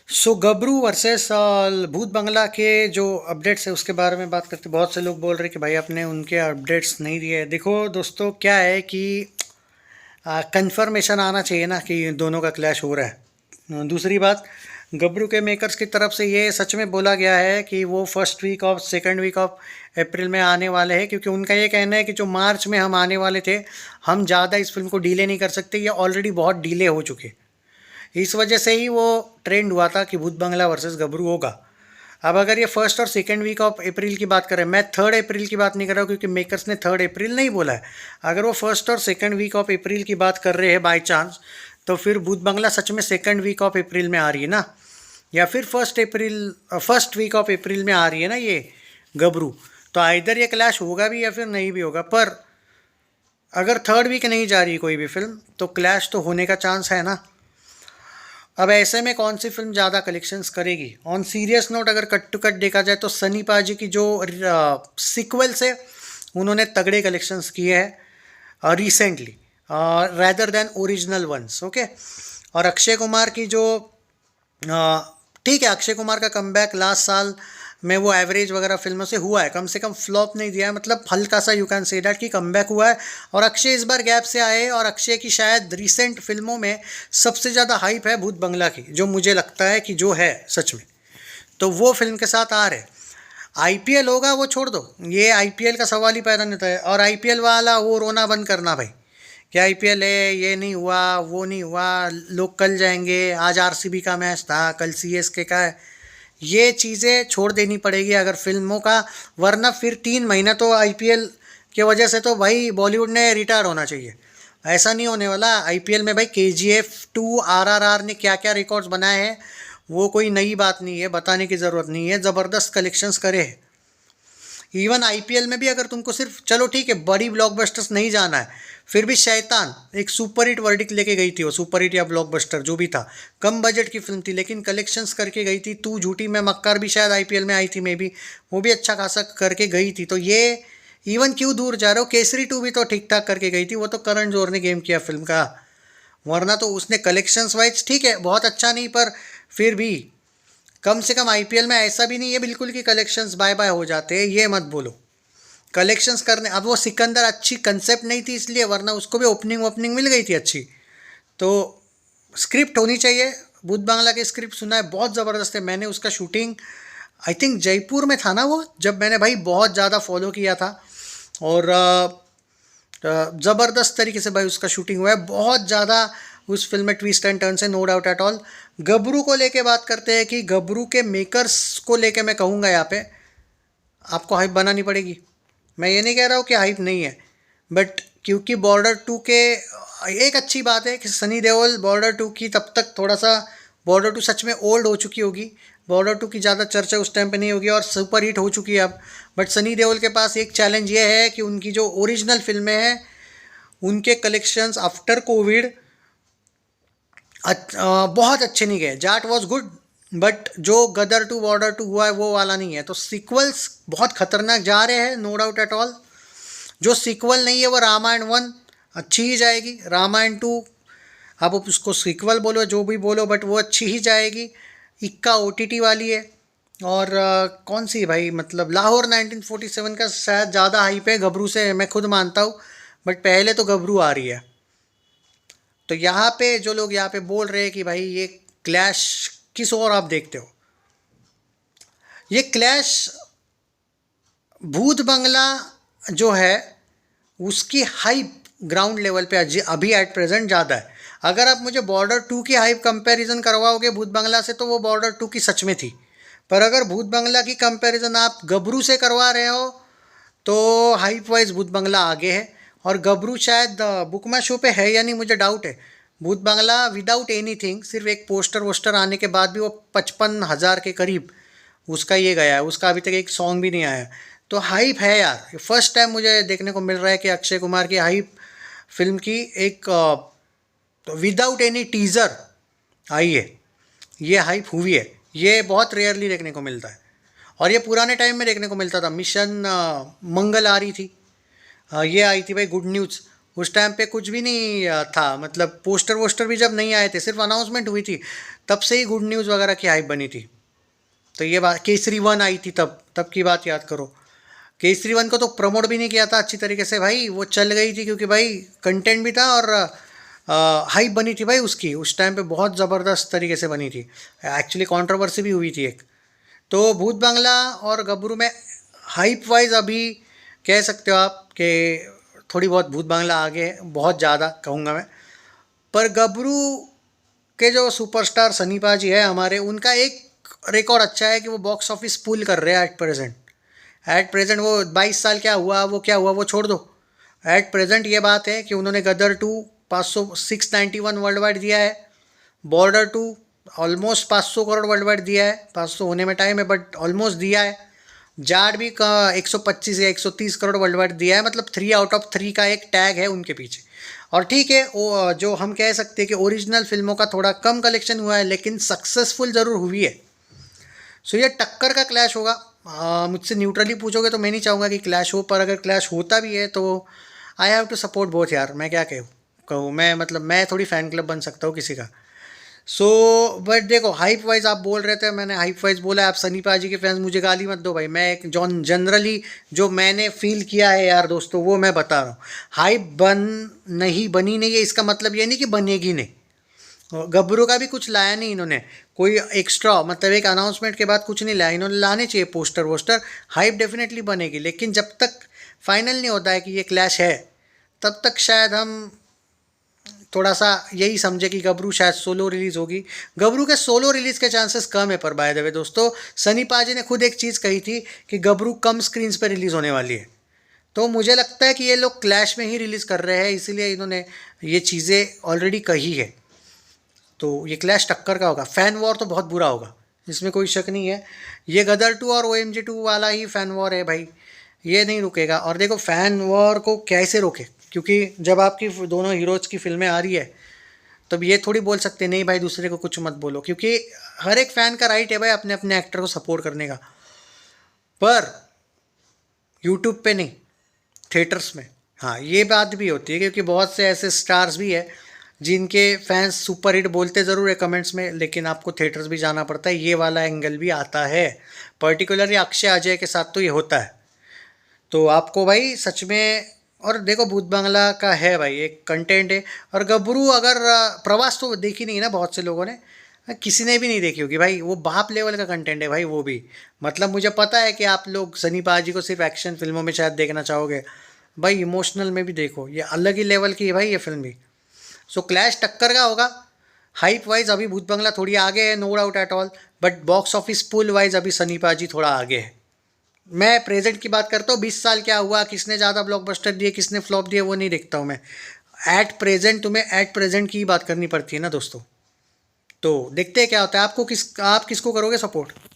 सो गबरू versus भूत बंगला के जो अपडेट्स है उसके बारे में बात करते। बहुत से लोग बोल रहे हैं कि भाई आपने उनके अपडेट्स नहीं दिए। देखो दोस्तों, क्या है कि कंफर्मेशन आना चाहिए ना कि दोनों का क्लैश हो रहा है। दूसरी बात, गबरू के मेकर्स की तरफ से ये सच में बोला गया है कि वो first week of second week of April में आने वाले हैं, क्योंकि उनका ये कहना है कि जो मार्च में हम आने वाले थे, हम ज़्यादा इस फिल्म को डिले नहीं कर सकते, ये ऑलरेडी बहुत डिले हो चुके। इस वजह से ही वो ट्रेंड हुआ था कि भूत बंगला वर्सेस गबरू होगा। अब अगर ये फर्स्ट और सेकेंड वीक ऑफ अप्रैल की बात करें, मैं थर्ड अप्रैल की बात नहीं कर रहा हूँ क्योंकि मेकर्स ने थर्ड अप्रैल नहीं बोला है। अगर वो फर्स्ट और सेकेंड वीक ऑफ अप्रैल की बात कर रहे हैं बाई चांस, तो फिर भूत बंगला सच में सेकेंड वीक ऑफ अप्रैल में आ रही है ना, या फिर फर्स्ट वीक ऑफ अप्रैल में आ रही है ना ये गबरू। तो आइदर ये क्लैश होगा भी या फिर नहीं भी होगा, पर अगर थर्ड वीक नहीं जा रही कोई भी फिल्म तो क्लैश तो होने का चांस है ना। अब ऐसे में कौन सी फिल्म ज़्यादा कलेक्शंस करेगी? ऑन सीरियस नोट, अगर कट टू कट देखा जाए तो सनी पाजी की जो सीक्वल्स है उन्होंने तगड़े कलेक्शंस किए हैं recently, rather than original ones. Okay. और अक्षय कुमार की जो ठीक है, अक्षय कुमार का कमबैक लास्ट साल में वो एवरेज वगैरह फिल्मों से हुआ है, कम से कम फ्लॉप नहीं दिया है, मतलब हल्का सा यू कैन से डैट कि कमबैक हुआ है। और अक्षय इस बार गैप से आए, और अक्षय की शायद रिसेंट फिल्मों में सबसे ज़्यादा हाइप है भूत बंगला की, जो मुझे लगता है कि जो है सच में, तो वो फिल्म के साथ आ रहे। आईपीएल होगा वो छोड़ दो, ये आईपीएल का सवाल ही पैदा नहीं होता है। और आईपीएल वाला वो रोना बंद करना भाई, कि आईपीएल है, ये नहीं हुआ, वो नहीं हुआ, लोग कल जाएंगे, आज आरसीबी का मैच था, कल सीएसके का है। ये चीज़ें छोड़ देनी पड़ेगी अगर फिल्मों का, वरना फिर 3 महीना तो आईपीएल के वजह से तो भाई बॉलीवुड ने रिटायर होना चाहिए। ऐसा नहीं होने वाला। आईपीएल में भाई KGF 2 RRR ने क्या क्या रिकॉर्ड्स बनाए हैं, वो कोई नई बात नहीं है, बताने की ज़रूरत नहीं है, ज़बरदस्त कलेक्शंस करे हैं। इवन आईपीएल में भी अगर तुमको सिर्फ, चलो ठीक है बड़ी ब्लॉकबस्टर्स नहीं जाना है, फिर भी शैतान एक सुपर हिट वर्डिक्ट लेके गई थी, वो सुपर हिट या ब्लॉकबस्टर जो भी था, कम बजट की फिल्म थी लेकिन कलेक्शंस करके गई थी। तू झूठी मैं मक्कार भी शायद आईपीएल में आई थी, मे भी वो भी अच्छा खासा करके गई थी। तो ये इवन क्यों दूर जा रहे हो, केसरी 2 भी तो ठीक ठाक करके गई थी, वो तो करण जौहर ने गेम किया फिल्म का, वरना तो उसने कलेक्शंस वाइज ठीक है बहुत अच्छा नहीं, पर फिर भी कम से कम आईपीएल में ऐसा भी नहीं है बिल्कुल कि कलेक्शंस बाय बाय हो जाते हैं, ये मत बोलो। कलेक्शंस करने, अब वो सिकंदर अच्छी कंसेप्ट नहीं थी इसलिए, वरना उसको भी ओपनिंग ओपनिंग मिल गई थी अच्छी। तो स्क्रिप्ट होनी चाहिए। भूत बांग्ला की स्क्रिप्ट सुना है, बहुत ज़बरदस्त है। मैंने उसका शूटिंग आई थिंक जयपुर में था ना वो, जब मैंने भाई बहुत ज़्यादा फॉलो किया था, और ज़बरदस्त तरीके से भाई उसका शूटिंग हुआ है, बहुत ज़्यादा। उस फिल्म में ट्विस्ट एंड टर्न से नो डाउट एट ऑल। गबरू को लेके बात करते हैं कि गबरू के मेकर्स को लेके मैं कहूँगा यहाँ पे आपको हाइप बनानी पड़ेगी। मैं ये नहीं कह रहा हूँ कि हाइप नहीं है, बट क्योंकि बॉर्डर 2 के एक अच्छी बात है कि सनी देओल बॉर्डर 2 की तब तक थोड़ा सा, बॉर्डर 2 सच में ओल्ड हो चुकी होगी, बॉर्डर 2 की ज़्यादा चर्चा उस टाइम पे नहीं होगी और सुपर हिट हो चुकी है अब। बट सनी देओल के पास एक चैलेंज ये है कि उनकी जो ओरिजिनल फिल्में हैं उनके कलेक्शंस आफ्टर कोविड बहुत अच्छे नहीं गए। जाट वॉज गुड, बट जो गदर 2 बॉर्डर 2 हुआ है वो वाला नहीं है। तो सीक्वल्स बहुत खतरनाक जा रहे हैं, नो डाउट एट ऑल। जो सीक्वल नहीं है वो रामायण 1 अच्छी ही जाएगी, रामायण 2 आप उसको सीक्वल बोलो जो भी बोलो, बट वो अच्छी ही जाएगी। इक्का OTT वाली है। और कौन सी भाई, मतलब लाहौर 1947 का शायद ज़्यादा हाइप है गबरू से, मैं खुद मानता हूँ, बट पहले तो गबरू आ रही है। तो यहाँ पे जो लोग यहाँ पे बोल रहे हैं कि भाई ये क्लैश किस ओर आप देखते हो, ये क्लैश भूत बंगला जो है उसकी हाइप ग्राउंड लेवल पे अभी एट प्रेजेंट ज़्यादा है। अगर आप मुझे बॉर्डर 2 की हाइप कंपैरिजन करवाओगे भूत बंगला से, तो वो बॉर्डर 2 की सच में थी। पर अगर भूत बंगला की कंपैरिजन आप गबरू से करवा रहे हो, तो हाइप वाइज भूत बंगला आगे है। और गबरू शायद बुक माई शो पे है या नहीं मुझे डाउट है। भूत बंगला विदाउट एनीथिंग, सिर्फ एक पोस्टर वोस्टर आने के बाद भी वो 55,000 के करीब उसका ये गया है, उसका अभी तक एक सॉन्ग भी नहीं आया। तो हाइप है यार, फर्स्ट टाइम मुझे देखने को मिल रहा है कि अक्षय कुमार की हाइप फिल्म की एक विदाउट एनी टीज़र आई है, ये हाइप हुई है। ये बहुत रेयरली देखने को मिलता है, और ये पुराने टाइम में देखने को मिलता था। मिशन मंगल आ रही थी, ये आई थी भाई गुड न्यूज़, उस टाइम पे कुछ भी नहीं था, मतलब पोस्टर वोस्टर भी जब नहीं आए थे, सिर्फ अनाउंसमेंट हुई थी, तब से ही गुड न्यूज़ वगैरह की हाइप बनी थी। तो ये बात, केसरी वन आई थी तब तब की बात याद करो। केसरी वन को तो प्रमोट भी नहीं किया था अच्छी तरीके से भाई, वो चल गई थी क्योंकि भाई कंटेंट भी था और हाइप बनी थी भाई उसकी, उस टाइम पे बहुत ज़बरदस्त तरीके से बनी थी। एक्चुअली कंट्रोवर्सी भी हुई थी एक। तो भूत बंगला और गबरू में हाइप वाइज अभी कह सकते हो आप कि थोड़ी बहुत भूत बंगला आगे है, बहुत ज़्यादा कहूँगा मैं। पर गबरू के जो सुपरस्टार सनी पाजी है हमारे, उनका एक रिकॉर्ड अच्छा है कि वो बॉक्स ऑफिस पुल कर रहे हैं एट प्रेजेंट। एट प्रेजेंट वो 22 साल क्या हुआ, वो क्या हुआ वो छोड़ दो। एट प्रेजेंट ये बात है कि उन्होंने गदर 2 500 691 वर्ल्ड वाइड दिया है। Border 2 almost 500 crore world wide दिया है, 500 होने में टाइम है बट ऑलमोस्ट दिया है। जाट भी का 125 या 130 करोड़ वर्ल्ड वाइड दिया है, मतलब 3 आउट ऑफ 3 का एक टैग है उनके पीछे। और ठीक है, वो जो हम कह सकते हैं कि ओरिजिनल फिल्मों का थोड़ा कम कलेक्शन हुआ है लेकिन सक्सेसफुल ज़रूर हुई है। सो ये टक्कर का क्लैश होगा। मुझसे न्यूट्रली पूछोगे तो मैं नहीं चाहूँगा कि क्लैश हो, पर अगर क्लैश होता भी है तो I have to support both यार। मैं क्या कहूँ मैं, मतलब मैं थोड़ी फ़ैन क्लब बन सकता हूँ किसी का। सो बट देखो, हाइप वाइज आप बोल रहे थे, मैंने हाइप वाइज बोला है। आप सनी पाजी के फैंस मुझे गाली मत दो भाई, मैं एक जॉन जनरली जो मैंने फील किया है यार दोस्तों, वो मैं बता रहा हूँ। हाइप बनी नहीं है इसका मतलब ये नहीं कि बनेगी नहीं। गब्बरू का भी कुछ लाया नहीं इन्होंने, कोई एक्स्ट्रा, मतलब एक अनाउंसमेंट के बाद कुछ नहीं लाया इन्होंने। लाने चाहिए पोस्टर वोस्टर, हाइप डेफिनेटली बनेगी, लेकिन जब तक फाइनल नहीं होता है कि ये क्लैश है, तब तक शायद हम थोड़ा सा यही समझे कि गबरू शायद सोलो रिलीज़ होगी। गबरू के सोलो रिलीज़ के चांसेस कम है, पर बाय द वे दोस्तों, सनी पाजी ने खुद एक चीज़ कही थी कि गबरू कम स्क्रीन्स पर रिलीज़ होने वाली है। तो मुझे लगता है कि ये लोग क्लैश में ही रिलीज़ कर रहे हैं, इसीलिए इन्होंने ये चीज़ें ऑलरेडी कही है। तो ये क्लैश टक्कर का होगा। फ़ैन वॉर तो बहुत बुरा होगा, इसमें कोई शक नहीं है। ये गदर 2 और OMG 2 वाला ही फ़ैन वॉर है भाई, ये नहीं रुकेगा। और देखो, फ़ैन वॉर को कैसे रोके, क्योंकि जब आपकी दोनों हीरोज़ की फिल्में आ रही है तब ये थोड़ी बोल सकते नहीं भाई दूसरे को कुछ मत बोलो, क्योंकि हर एक फ़ैन का राइट है भाई अपने अपने एक्टर को सपोर्ट करने का। पर यूट्यूब पे नहीं, थिएटर्स में। हाँ, ये बात भी होती है क्योंकि बहुत से ऐसे स्टार्स भी है जिनके फैंस सुपर हिट बोलते ज़रूर है कमेंट्स में, लेकिन आपको थिएटर्स भी जाना पड़ता है। ये वाला एंगल भी आता है, पर्टिकुलरली अक्षय अजय के साथ तो ये होता है। तो आपको भाई सच में, और देखो भूत बंगला का है भाई एक कंटेंट है। और गबरू, अगर प्रवास तो देखी नहीं ना बहुत से लोगों ने, किसी ने भी नहीं देखी होगी भाई, वो बाप लेवल का कंटेंट है भाई वो भी। मतलब मुझे पता है कि आप लोग सनी पाजी को सिर्फ एक्शन फिल्मों में शायद देखना चाहोगे, भाई इमोशनल में भी देखो, ये अलग ही लेवल की है भाई ये फिल्म भी। सो क्लैश टक्कर का होगा। हाइप वाइज अभी भूत बंगला थोड़ी आगे है, no doubt at all, but box office pull wise अभी सनी पाजी थोड़ा आगे है। मैं प्रेजेंट की बात करता हूँ, 20 साल क्या हुआ, किसने ज़्यादा ब्लॉकबस्टर दिए, किसने फ्लॉप दिए, वो नहीं देखता हूँ मैं। एट प्रेजेंट, तुम्हें एट प्रेजेंट की ही बात करनी पड़ती है ना दोस्तों। तो देखते हैं क्या होता है। आप किसको करोगे सपोर्ट।